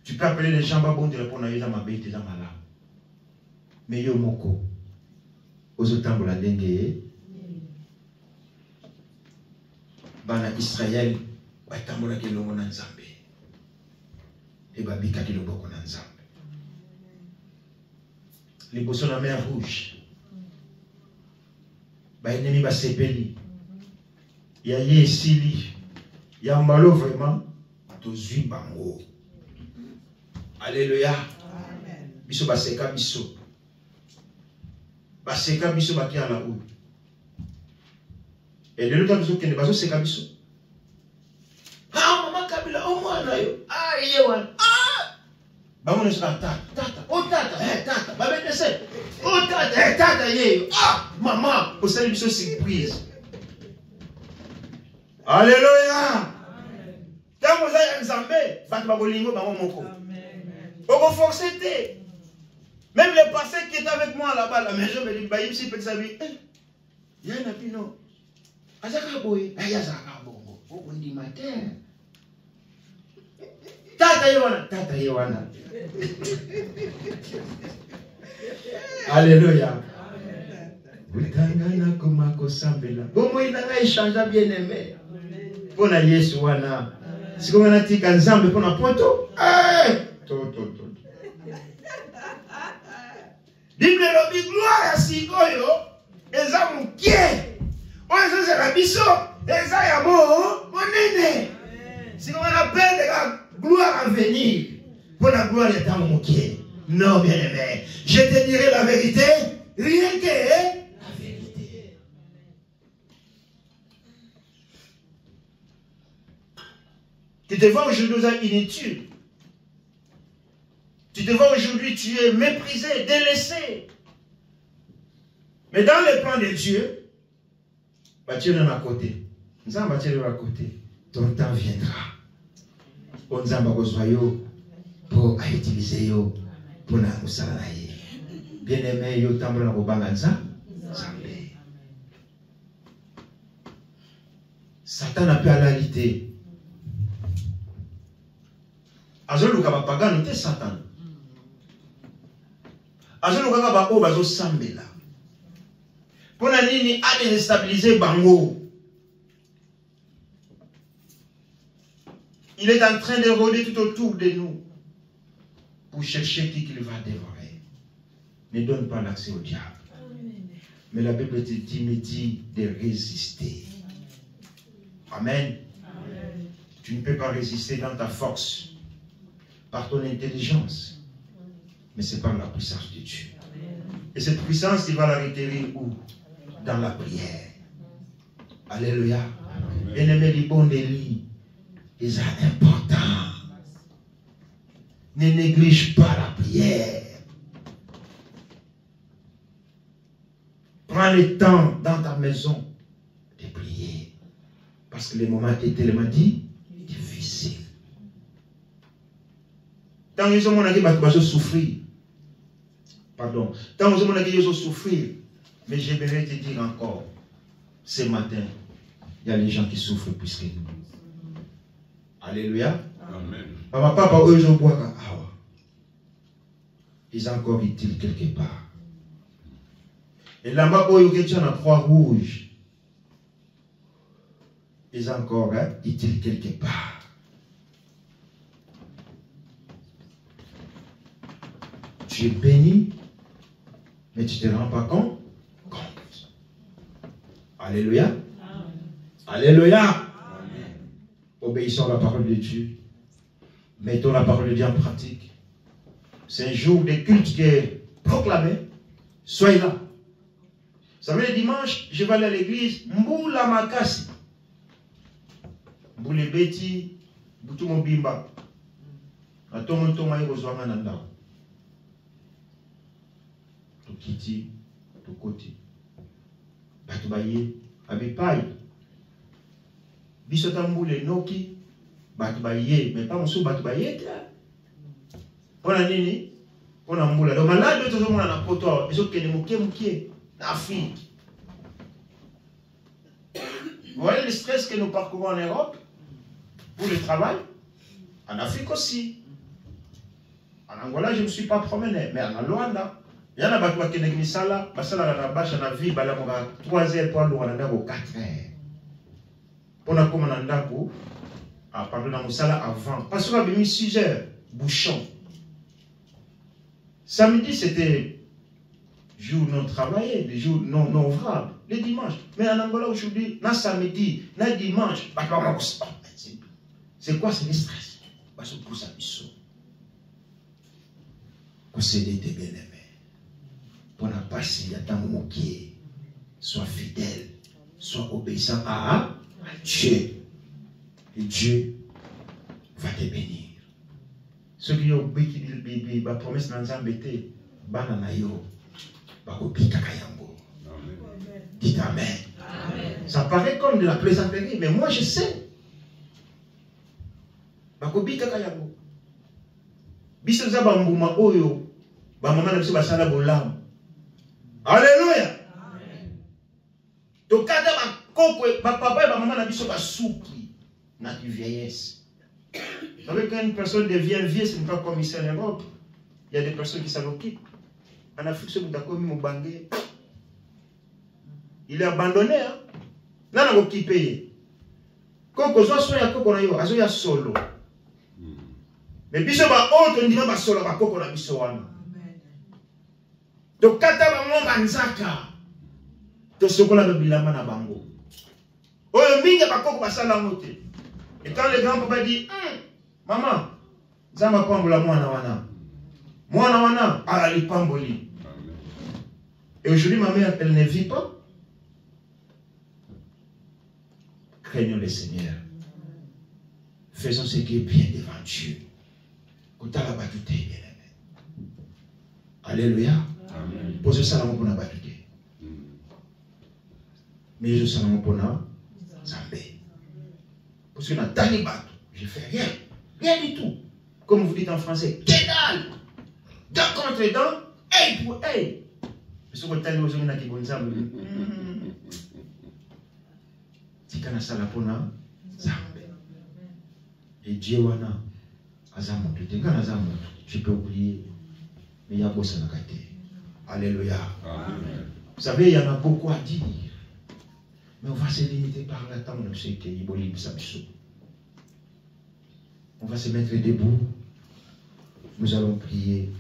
[SPEAKER 1] Tu peux appeler les gens, bon, tu réponds à eux, ma bête, ils ont malade. Mais yo moko, aux autres la dengue, bana Israël, batambola ki longo na Nzambe. Et babika ki loboko na Nzambe. Les bossons de la mer rouge. Ba ennemi ba sepeli. Ya ye sili. Ya mbalo vraiment tozui bango. Alléluia.
[SPEAKER 3] Amen.
[SPEAKER 1] Biso baseka biso. Baseka biso baki à la ou. Et de l'autre biso kende baso seka biso. Ah mama Kabila o mwana yo. Ah yewan. Ah. Ba mona seka tata. Oh tata, tata. Ba bendese. Oh tata, tata yeyo. Ah maman, o sali biso surprise. Alléluia. Tant que vous avez un Zambé, vous avez un moko. Vous vous forcez. Même les passés qui étaient avec moi là-bas à la maison, me disent, bah, il peut ça lui. Il y a un pino. Azaka boy, ayazaka bongo. Oh, on dit matin. Tata Yohana, tata Yohana. Alléluia. Utangana kumako sambela. Bomo inanga échange bien aimé. Pona Yesu wana. Siko ngana tika Nzambe pona poto. To. Bible lobi gloire sikoyo eza mukie. Oyo c'est la biso, eza ya mo monene. Siko ngana pende ka gloire à venir. Pona gloire ya tango mukie. Non bien aimé. Je te dirai la vérité, rien que tu te te vois aujourd'hui inutile. Tu te vois aujourd'hui, tu es méprisé, délaissé. Mais dans le plan de Dieu, tu es à côté. Nous sommes à côté. Ton temps viendra. On s'en va pour utiliser pour nous salarier. Bien aimé, yo tambola ko banganza. Satan a pu réalité. Azolo ka pagano te Satan. Azolo ka ba ko bazo sambela. Pona nini a déstabiliser bango. Il est en train de rôder tout autour de nous pour chercher qui qu'il va dévorer. Ne donne pas l'accès au diable. Mais la Bible te dit de résister. Amen. Amen. Tu ne peux pas résister dans ta force, par ton intelligence, mais c'est par la puissance de Dieu. Amen. Et cette puissance, il va la retirer où? Dans la prière. Alléluia. Bien-aimé, les bons délits, ils sont importants. Ne néglige pas la prière. Prends le temps dans ta maison de prier. Parce que le moment est tellement difficile. Tant que vous souffrir, pardon, tant que vous souffrir, mais j'aimerais te dire encore, ce matin, il y a les gens qui souffrent plus que nous. Alléluia.
[SPEAKER 2] Amen.
[SPEAKER 1] Papa, eux, je bois. Ils sont encore utiles quelque part. Et là-bas, il y a la croix rouge. Ils sont encore utiles quelque part. Tu es béni, mais tu ne te rends pas compte. Alléluia. Amen. Alléluia. Amen. Obéissons à la parole de Dieu. Mettons la parole de Dieu en pratique. C'est un jour de culte qui est proclamé. Soyez là. Vous savez, le dimanche, je vais aller à l'église. Mboula makasi. Mboule beti. Boutou mobimba. Atomo toma yego zwanga nanda. Tokiti. Tokoti. Batubaye. Abipai. Bisota mboule noki. Batubaye. Mais pas mon batubaye. Pona nini? Pona mboula. Donc malade, tout le monde a un poteau. Ils ont qu'un mouké. Afrique. Vous voyez le stress que nous parcourons en Europe pour le travail? En Afrique aussi. En Angola, je ne me suis pas promené, mais en Luanda, il y en a qui ont mis ça là, parce que la bâche en vie, il y a 3 heures pour aller 4 heures. Pour nous comme on a à parler dans le avant. Parce qu'on a mis 6 heures, bouchon. Samedi, c'était jour non travaillé, des jours non ouvrables, les dimanches. Mais en Angola aujourd'hui, na samedi, na dimanche, c'est quoi? C'est le stress. Parce que pour ça, posséder tes bien-aimés. Pour ne pas passer à ta moquée, sois fidèle, sois obéissant à Dieu. Et Dieu va te bénir. Ceux qui ont obéi, la promesse n'a pas été, bananayo. Dites Amen. Amen. Ça paraît comme de la plaisanterie, mais moi je sais. Alléluia. Donc papa et maman na biso ba soupli na vieillesse. Vous savez, quand une personne devient vieille, ce n'est pas comme ici en Europe. Il y a des personnes qui s'en occupent. En Afrique, ce il est abandonné. Hein? Là, on a qui paye. Quand on a solo. Mais biso ba autre ndima ba solo ba koko na biso wana. Donc kata ba mo banzaka. To sokola do bilamba na bango. Oyo minga ba koko ba sala mote. Et quand le grand-papa dit, maman, zama pambola mwana wana. Mwana wana ali pamboli. Et aujourd'hui, ma mère, elle ne vit pas. Craignons le Seigneur. faisons ce qui est bien devant Dieu. Alléluia. Posez ça pour la batute. Mais je sais pour la Zambé. Parce que dans Talibat, je fais rien. Rien du tout. Comme vous dites en français, que dalle. D'un contre d'un, hey pour hey. Mais ce que tu as dit aux gens qui vont Zambé. C'est quand ça la pour la Zambé. Et Dieu wana azamoto. Quand azamoto, je peux oublier. Mais il y a beaucoup de côté. Alléluia. Vous savez, il y en a beaucoup à dire. Mais on va se limiter par le temps. On va se mettre debout. Nous allons prier.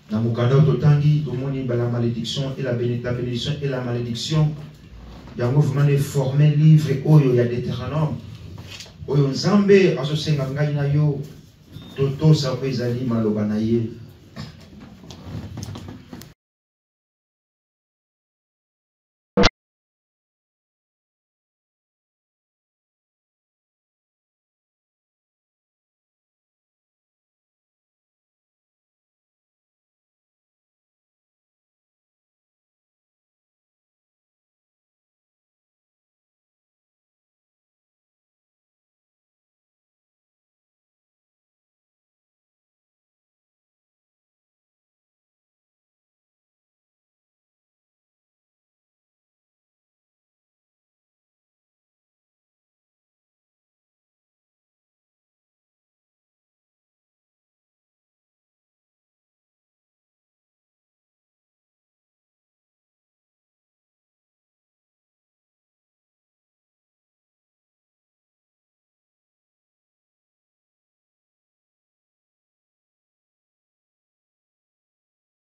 [SPEAKER 1] Dans mon canal Totangi, la malédiction et la bénédiction et la malédiction. Il y a un mouvement de former livre. Il y a des Deutéronomes. Oyo Nzambe asosenga ngai na yo toto sa kwezali maloba na ye